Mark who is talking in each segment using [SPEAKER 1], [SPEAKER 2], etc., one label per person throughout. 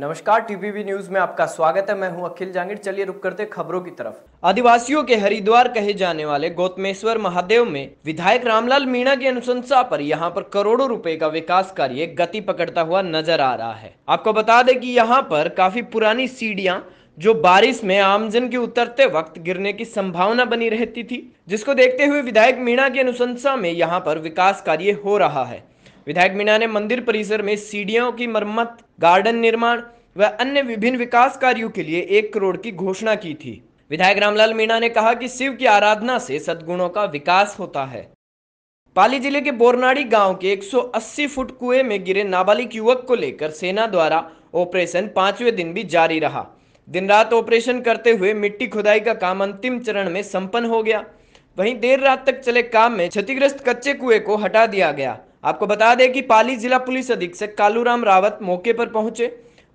[SPEAKER 1] नमस्कार, TPV news में आपका स्वागत है। मैं हूं अखिल जांगिड़। चलिए रुक करते खबरों की तरफ। आदिवासियों के हरिद्वार कहे जाने वाले गौतमेश्वर महादेव में विधायक रामलाल मीणा की अनुशंसा पर यहां पर करोड़ों रुपए का विकास कार्य गति पकड़ता हुआ नजर आ रहा है। आपको बता दें कि यहां पर काफी पुरानी सीढ़ियां जो बारिश में आमजन के उतरते वक्त गिरने की संभावना बनी रहती थी, जिसको देखते हुए विधायक मीणा की अनुशंसा में यहाँ पर विकास कार्य हो रहा है। विधायक मीणा ने मंदिर परिसर में सीढ़ियों की मरम्मत, गार्डन निर्माण व अन्य विभिन्न विकास कार्यों के लिए 1 करोड़ की घोषणा की थी। विधायक रामलाल मीणा ने कहा कि शिव की आराधना से सद्गुणों का विकास होता है। पाली जिले के बोरनाड़ी गांव के 180 फुट कुएं में गिरे नाबालिग युवक को लेकर सेना द्वारा ऑपरेशन 5वें दिन भी जारी रहा। दिन रात ऑपरेशन करते हुए मिट्टी खुदाई का काम अंतिम चरण में संपन्न हो गया। वहीं देर रात तक चले काम में क्षतिग्रस्त कच्चे कुएं को हटा दिया गया। आपको बता दें कि पाली जिला पुलिस अधीक्षक कालूराम रावत मौके पर पहुंचे।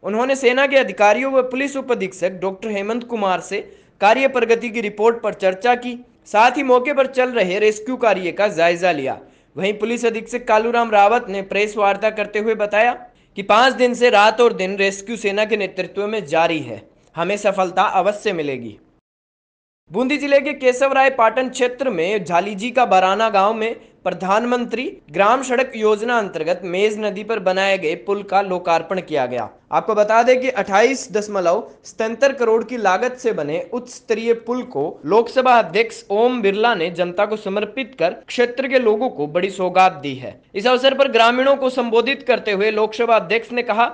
[SPEAKER 1] उन्होंने सेना के अधिकारियों व पुलिस उप अधीक्षक डॉक्टर हेमंत कुमार से कार्य प्रगति की रिपोर्ट पर चर्चा की। साथ ही मौके पर चल रहे रेस्क्यू कार्य का जायजा लिया। वहीं पुलिस अधीक्षक कालूराम रावत ने प्रेस वार्ता करते हुए बताया कि 5 दिन से रात और दिन रेस्क्यू सेना के नेतृत्व में जारी है। हमें सफलता अवश्य मिलेगी। बूंदी जिले के केशवराय पाटन क्षेत्र में झालीजी का बराना गांव में प्रधानमंत्री ग्राम सड़क योजना अंतर्गत मेज नदी पर बनाए गए पुल का लोकार्पण किया गया। आपको बता दें कि 28.77 करोड़ की लागत से बने उच्च स्तरीय पुल को लोकसभा अध्यक्ष ओम बिरला ने जनता को समर्पित कर क्षेत्र के लोगों को बड़ी सौगात दी है। इस अवसर पर ग्रामीणों को संबोधित करते हुए लोकसभा अध्यक्ष ने कहा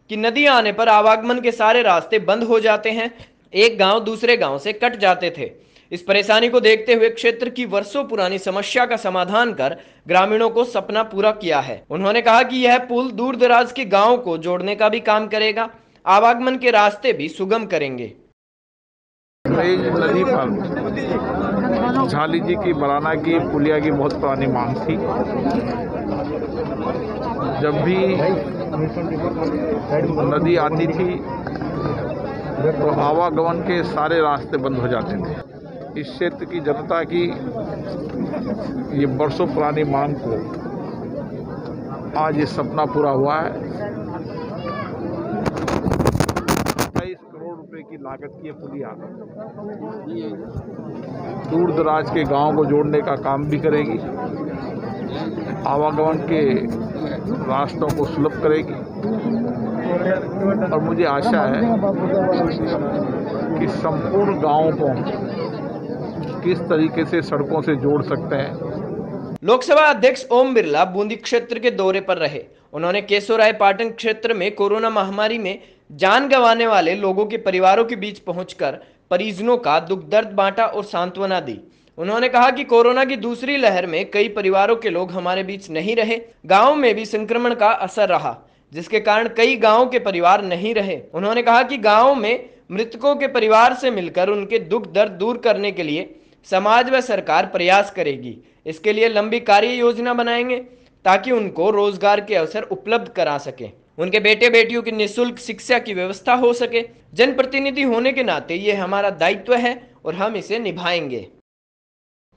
[SPEAKER 1] कि नदी आने पर आवागमन के सारे रास्ते बंद हो जाते हैं। एक गांव दूसरे गांव से कट जाते थे। इस परेशानी को देखते हुए क्षेत्र की वर्षों पुरानी समस्या का समाधान कर ग्रामीणों को सपना पूरा किया है। उन्होंने कहा कि यह पुल दूर दराज के गांवों को जोड़ने का भी काम करेगा, आवागमन के रास्ते भी सुगम करेंगे।
[SPEAKER 2] नदी पर झालीजी की बराना की पुलिया की बहुत पुरानी मांग थी। जब भी नदी आती थी तो आवागमन के सारे रास्ते बंद हो जाते थे। इस क्षेत्र की जनता की ये बरसों पुरानी मांग को आज ये सपना पूरा हुआ है। 23 करोड़ रुपए की लागत की पुलिया दूर दराज के गांव को जोड़ने का काम भी करेगी, आवागमन के रास्तों को सुलभ करेगी और मुझे आशा है कि संपूर्ण गांवों को किस तरीके से सड़कों से जोड़ सकते हैं।
[SPEAKER 1] लोकसभा अध्यक्ष ओम बिरला बूंदी क्षेत्र के दौरे पर रहे। उन्होंने केशवराय पाटन क्षेत्र में कोरोना महामारी में जान गंवाने वाले लोगों के परिवारों के बीच पहुंचकर परिजनों का दुख दर्द बांटा और सांत्वना दी। उन्होंने कहा कि कोरोना की दूसरी लहर में कई परिवारों के लोग हमारे बीच नहीं रहे। गांव में भी संक्रमण का असर रहा, जिसके कारण कई गांवों के परिवार नहीं रहे। उन्होंने कहा कि गांव में मृतकों के परिवार से मिलकर उनके दुख दर्द दूर करने के लिए समाज व सरकार प्रयास करेगी। इसके लिए लंबी कार्य योजना बनाएंगे ताकि उनको रोजगार के अवसर उपलब्ध करा सके, उनके बेटे बेटियों की निःशुल्क शिक्षा की व्यवस्था हो सके। जनप्रतिनिधि होने के नाते ये हमारा दायित्व है और हम इसे निभाएंगे।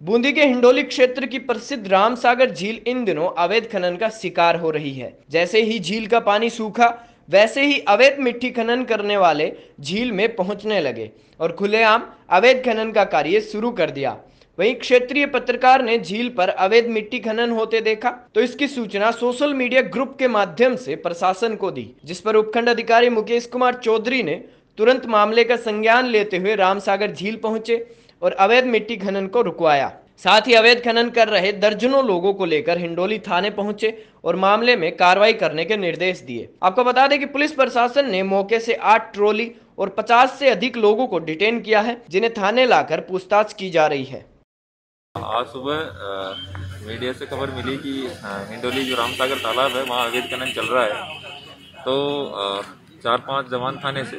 [SPEAKER 1] बूंदी के हिंडोली क्षेत्र की प्रसिद्ध रामसागर झील इन दिनों अवैध खनन का शिकार हो रही है। जैसे ही झील का पानी सूखा, वैसे ही अवैध मिट्टी खनन करने वाले झील में पहुंचने लगे और खुलेआम अवैध खनन का कार्य शुरू कर दिया। वहीं क्षेत्रीय पत्रकार ने झील पर अवैध मिट्टी खनन होते देखा तो इसकी सूचना सोशल मीडिया ग्रुप के माध्यम से प्रशासन को दी, जिस पर उपखंड अधिकारी मुकेश कुमार चौधरी ने तुरंत मामले का संज्ञान लेते हुए रामसागर झील पहुंचे और अवैध मिट्टी खनन को रुकवाया। साथ ही अवैध खनन कर रहे दर्जनों लोगों को लेकर हिंडोली थाने पहुंचे और मामले में कार्रवाई करने के निर्देश दिए। आपको बता दें कि पुलिस प्रशासन ने मौके से 8 ट्रॉली और 50 से अधिक लोगों को डिटेन किया है, जिन्हें थाने लाकर पूछताछ की जा रही है।
[SPEAKER 3] आज सुबह मीडिया से खबर मिली कि हिंडोली जो रामसागर तालाब है वहाँ अवैध खनन चल रहा है। तो 4-5 जवान थाने से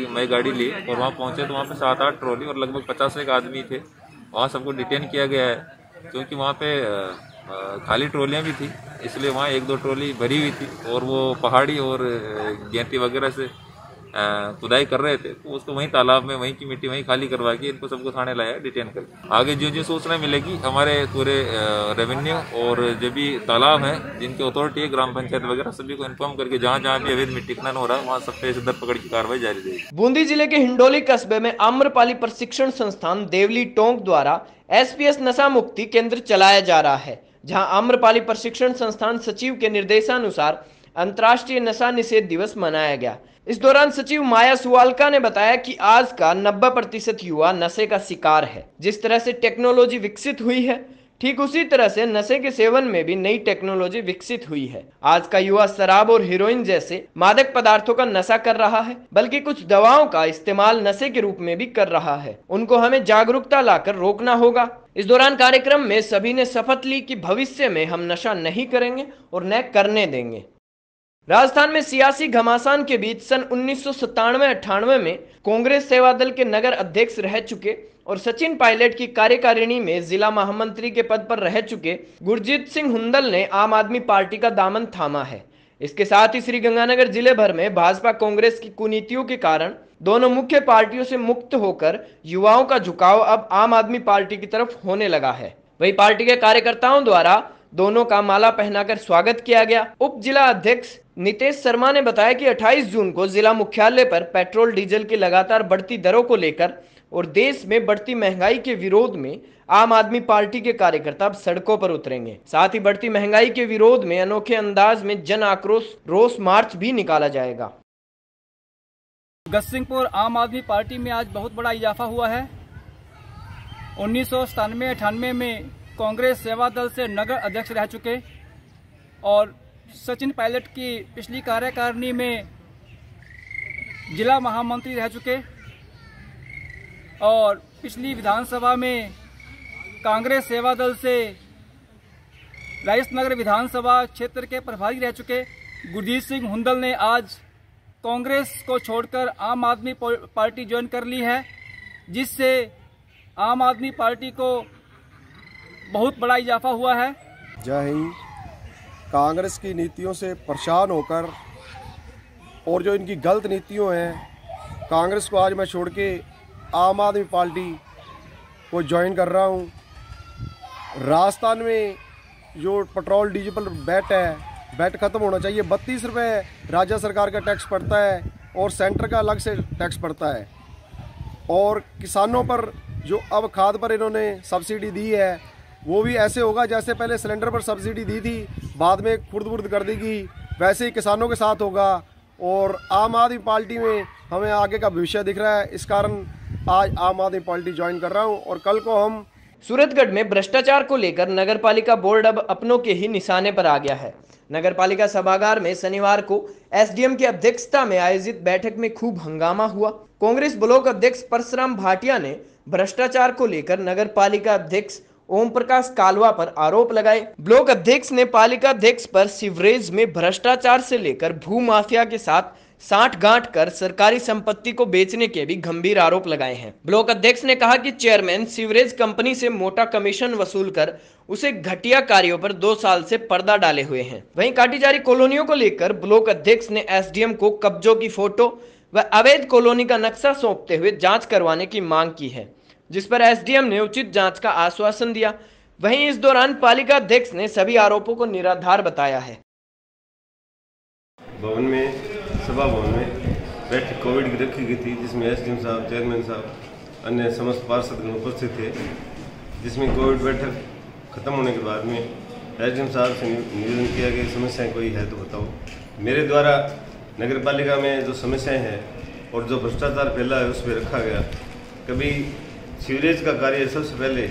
[SPEAKER 3] मैं गाड़ी ली और वहाँ पहुँचे तो वहाँ पे 7-8 ट्रॉली और लगभग 50 एक आदमी थे। वहाँ सबको डिटेन किया गया है क्योंकि वहाँ पे खाली ट्रॉलियाँ भी थी, इसलिए वहाँ 1-2 ट्रॉली भरी हुई थी और वो पहाड़ी और गेंती वगैरह से खुदाई कर रहे थे, तो उसको वहीं तालाब में वहीं की मिट्टी वहीं खाली करवा के इनको सबको थाने लाया, डिटेन कर। आगे जो जो सूचना मिलेगी हमारे पूरे रेवेन्यू और जो भी तालाब है जिनकी अथॉरिटी है, ग्राम पंचायत वगैरह, सभी को इन्फॉर्म करके जहाँ जहाँ भी अवैध मिट्टी खनन हो रहा है वहाँ सब पे धरपकड़ की कार्रवाई जारी रहेगी।
[SPEAKER 1] बूंदी जिले के हिंडोली कस्बे में आम्रपाली प्रशिक्षण संस्थान देवली टोंक द्वारा SPS नशा मुक्ति केंद्र चलाया जा रहा है, जहां आम्रपाली प्रशिक्षण संस्थान सचिव के निर्देशानुसार अंतर्राष्ट्रीय नशा निषेध दिवस मनाया गया। इस दौरान सचिव माया सुवालका ने बताया कि आज का 90% युवा नशे का शिकार है। जिस तरह से टेक्नोलॉजी विकसित हुई है, ठीक उसी तरह से नशे के सेवन में भी नई टेक्नोलॉजी विकसित हुई है। आज का युवा शराब और हीरोइन जैसे मादक पदार्थों का नशा कर रहा है, बल्कि कुछ दवाओं का इस्तेमाल नशे के रूप में भी कर रहा है। उनको हमें जागरूकता लाकर रोकना होगा। इस दौरान कार्यक्रम में सभी ने शपथ ली कि भविष्य में हम नशा नहीं करेंगे और न करने देंगे। राजस्थान में सियासी घमासान के बीच सन 1997-98 में कांग्रेस सेवा दल के नगर अध्यक्ष रह चुके और सचिन पायलट की कार्यकारिणी में जिला महामंत्री के पद पर रह चुके गुरजीत सिंह हुंदल ने आम आदमी पार्टी का दामन थामा है। इसके साथ ही श्रीगंगानगर जिले भर में भाजपा कांग्रेस की कुनीतियों के कारण दोनों मुख्य पार्टियों से मुक्त होकर युवाओं का झुकाव अब आम आदमी पार्टी की तरफ होने लगा है। वही पार्टी के कार्यकर्ताओं द्वारा दोनों का माला पहनाकर स्वागत किया गया। उप जिला अध्यक्ष नितेश शर्मा ने बताया कि 28 जून को जिला मुख्यालय पर पेट्रोल डीजल की लगातार बढ़ती दरों को लेकर और देश में बढ़ती महंगाई के विरोध में आम आदमी पार्टी के कार्यकर्ता अब सड़कों पर उतरेंगे। साथ ही बढ़ती महंगाई के विरोध में अनोखे अंदाज में जन आक्रोश रोष मार्च भी निकाला जाएगा।
[SPEAKER 4] गतसिंहपुर आम आदमी पार्टी में आज बहुत बड़ा इजाफा हुआ है। 1997-98 में कांग्रेस सेवा दल से नगर अध्यक्ष रह चुके और सचिन पायलट की पिछली कार्यकारिणी में जिला महामंत्री रह चुके और पिछली विधानसभा में कांग्रेस सेवा दल से राइसनगर विधानसभा क्षेत्र के प्रभारी रह चुके गुरजीत सिंह हुंदल ने आज कांग्रेस को छोड़कर आम आदमी पार्टी ज्वाइन कर ली है, जिससे आम आदमी पार्टी को बहुत बड़ा इजाफा हुआ है।
[SPEAKER 5] जय हिंद। कांग्रेस की नीतियों से परेशान होकर और जो इनकी गलत नीतियों हैं, कांग्रेस को आज मैं छोड़ के आम आदमी पार्टी को ज्वाइन कर रहा हूँ। राजस्थान में जो पेट्रोल डीजल पर बैट ख़त्म होना चाहिए। 32 रुपये राज्य सरकार का टैक्स पड़ता है और सेंटर का अलग से टैक्स पड़ता है। और किसानों पर जो अब खाद पर इन्होंने सब्सिडी दी है, वो भी ऐसे होगा जैसे पहले सिलेंडर पर सब्सिडी दी थी, बाद में खुर्द-बुर्द कर देगी, वैसे ही किसानों के साथ होगा। और आम आदमी पार्टी में हमें आगे का भविष्य दिख रहा है, इस कारण आज आम आदमी पार्टी ज्वाइन कर रहा हूं। और कल को हम
[SPEAKER 1] सूरतगढ़ में भ्रष्टाचार को लेकर नगरपालिका बोर्ड अब अपनों के ही निशाने पर आ गया है। नगरपालिका सभागार में शनिवार को SDM की अध्यक्षता में आयोजित बैठक में खूब हंगामा हुआ। कांग्रेस ब्लॉक अध्यक्ष परशुराम भाटिया ने भ्रष्टाचार को लेकर नगरपालिका अध्यक्ष ओम प्रकाश कालवा पर आरोप लगाए। ब्लॉक अध्यक्ष ने पालिका अध्यक्ष पर सीवरेज में भ्रष्टाचार से लेकर भू माफिया के साथ साठ-गांठ कर सरकारी संपत्ति को बेचने के भी गंभीर आरोप लगाए हैं। ब्लॉक अध्यक्ष ने कहा कि चेयरमैन सीवरेज कंपनी से मोटा कमीशन वसूल कर उसे घटिया कार्यों पर 2 साल से पर्दा डाले हुए हैं। वहीं काटी जा रही कॉलोनियों को लेकर ब्लॉक अध्यक्ष ने SDM को कब्जों की फोटो व अवैध कॉलोनी का नक्शा सौंपते हुए जांच करवाने की मांग की है, जिस पर SDM ने उचित जांच का आश्वासन दिया। वहीं इस दौरान पालिका अध्यक्ष ने सभी आरोपों को निराधार बताया है।
[SPEAKER 6] सभा भवन में बैठक कोविड की रखी गई थी, जिसमें SDM साहब, चेयरमैन साहब, अन्य समस्त पार्षदगण उपस्थित थे। जिसमें कोविड बैठक खत्म होने के बाद में SDM साहब से निवेदन किया कि समस्याएं कोई है तो बताओ। मेरे द्वारा नगर पालिका में जो समस्याएं हैं और जो भ्रष्टाचार फैला है उस पर रखा गया। कभी सीवरेज का कार्य, सबसे पहले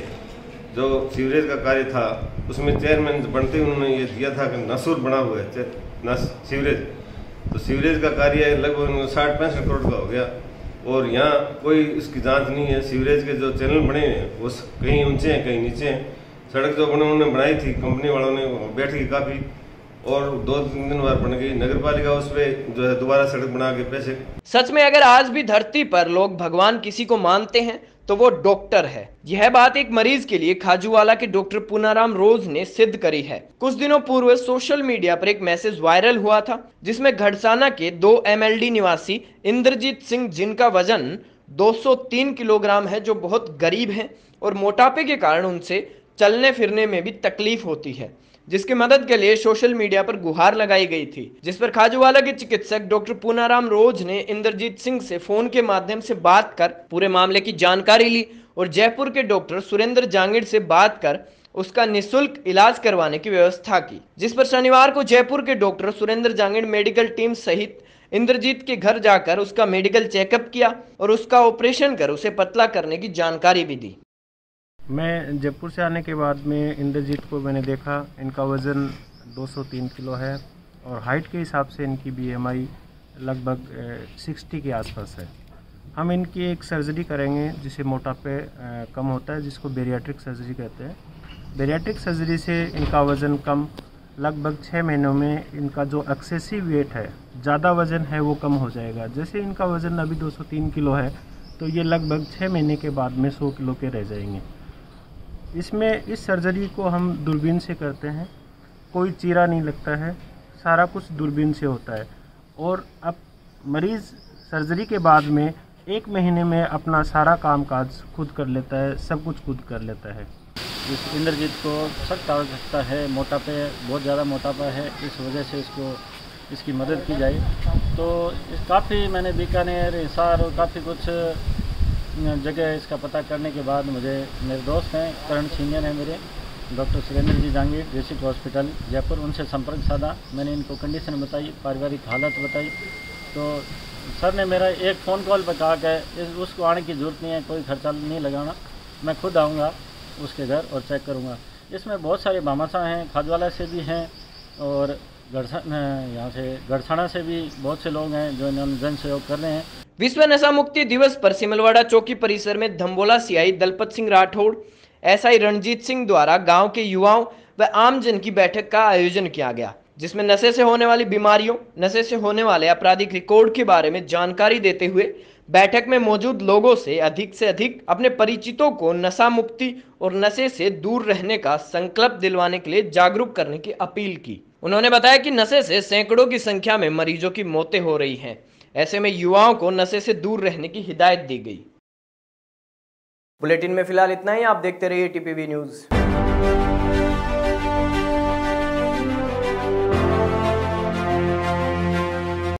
[SPEAKER 6] जो सीवरेज का कार्य था उसमें चेयरमैन बनते उन्होंने ये दिया था कि नसूर बना हुआ है सीवरेज, तो सीवरेज का कार्य लगभग 60-65 करोड़ का हो गया और यहाँ कोई इसकी जांच नहीं है। सीवरेज के जो चैनल बने हैं वो कहीं ऊंचे हैं कहीं नीचे हैं। सड़क जो उन्होंने बनाई थी कंपनी वालों ने बैठ गई काफ़ी और 2-3 दिन बाद बन गई। नगर पालिका उस पर जो है दोबारा सड़क बना के पैसे।
[SPEAKER 1] सच में अगर आज भी धरती पर लोग भगवान किसी को मानते हैं तो वो डॉक्टर है। यह बात एक मरीज के लिए खाजूवाला के डॉक्टर पूनाराम रोज ने सिद्ध करी है। कुछ दिनों पूर्व सोशल मीडिया पर एक मैसेज वायरल हुआ था जिसमें घड़साना के 2 MLD निवासी इंद्रजीत सिंह, जिनका वजन 203 किलोग्राम है, जो बहुत गरीब हैं और मोटापे के कारण उनसे चलने फिरने में भी तकलीफ होती है, जिसकी मदद के लिए सोशल मीडिया पर गुहार लगाई गई थी, जिस पर खाजूवाला के चिकित्सक डॉक्टर पूनाराम रोज ने इंद्रजीत सिंह से फोन के माध्यम से बात कर पूरे मामले की जानकारी ली और जयपुर के डॉक्टर सुरेंद्र जांगिड़ से बात कर उसका निःशुल्क इलाज करवाने की व्यवस्था की, जिस पर शनिवार को जयपुर के doctor Surendra Jangid medical team सहित इंद्रजीत के घर जाकर उसका मेडिकल चेकअप किया और उसका ऑपरेशन कर उसे पतला करने की जानकारी भी दी।
[SPEAKER 7] मैं जयपुर से आने के बाद में इंद्रजीत को मैंने देखा। इनका वज़न 203 किलो है और हाइट के हिसाब से इनकी BMI लगभग 60 के आसपास है। हम इनकी एक सर्जरी करेंगे जिसे मोटापे कम होता है, जिसको बेरियाट्रिक सर्जरी कहते हैं। बेरियाट्रिक सर्जरी से इनका वज़न कम, लगभग 6 महीनों में इनका जो एक्सेसिव वेट है, ज़्यादा वज़न है, वो कम हो जाएगा। जैसे इनका वज़न अभी 203 किलो है तो ये लगभग 6 महीने के बाद में 100 किलो के रह जाएंगे। इसमें इस सर्जरी को हम दूरबीन से करते हैं, कोई चीरा नहीं लगता है, सारा कुछ दूरबीन से होता है और अब मरीज़ सर्जरी के बाद में 1 महीने में अपना सारा कामकाज खुद कर लेता है, सब कुछ खुद कर लेता है।
[SPEAKER 8] इस इंद्रजीत को सख्त आवश्यकता है, मोटापे बहुत ज़्यादा मोटापा है, इस वजह से इसकी मदद की जाए। तो काफ़ी मैंने बीकानेर, हिसार और काफ़ी कुछ जगह इसका पता करने के बाद मुझे मेरे दोस्त हैं, करण सीनियर हैं मेरे, डॉक्टर सुरेंद्र जी जांगिड़, डिस्ट्रिक्ट हॉस्पिटल जयपुर, उनसे संपर्क साधा। मैंने इनको कंडीशन बताई, पारिवारिक हालत बताई, तो सर ने मेरा एक फ़ोन कॉल पर कहा कि उसको आने की ज़रूरत नहीं है, कोई खर्चा नहीं लगाना, मैं खुद आऊँगा उसके घर और चेक करूँगा। इसमें बहुत सारे भामाशाह हैं, खाजवाला से भी हैं और यहाँ से गढ़साना से भी बहुत से लोग हैं जो इन्होंने जन सहयोग कर रहे हैं।
[SPEAKER 1] विश्व नशा मुक्ति दिवस पर सिमलवाड़ा चौकी परिसर में धम्बोला CI दलपत सिंह राठौड़, SI रणजीत सिंह द्वारा गांव के युवाओं व आमजन की बैठक का आयोजन किया गया, जिसमें नशे से होने वाली बीमारियों, नशे से होने वाले आपराधिक रिकॉर्ड के बारे में जानकारी देते हुए बैठक में मौजूद लोगों से अधिक अपने परिचितों को नशा मुक्ति और नशे से दूर रहने का संकल्प दिलवाने के लिए जागरूक करने की अपील की। उन्होंने बताया कि नशे से सैकड़ों की संख्या में मरीजों की मौतें हो रही हैं, ऐसे में युवाओं को नशे से दूर रहने की हिदायत दी गई। बुलेटिन में फिलहाल इतना ही। आप देखते रहिए TPV न्यूज़।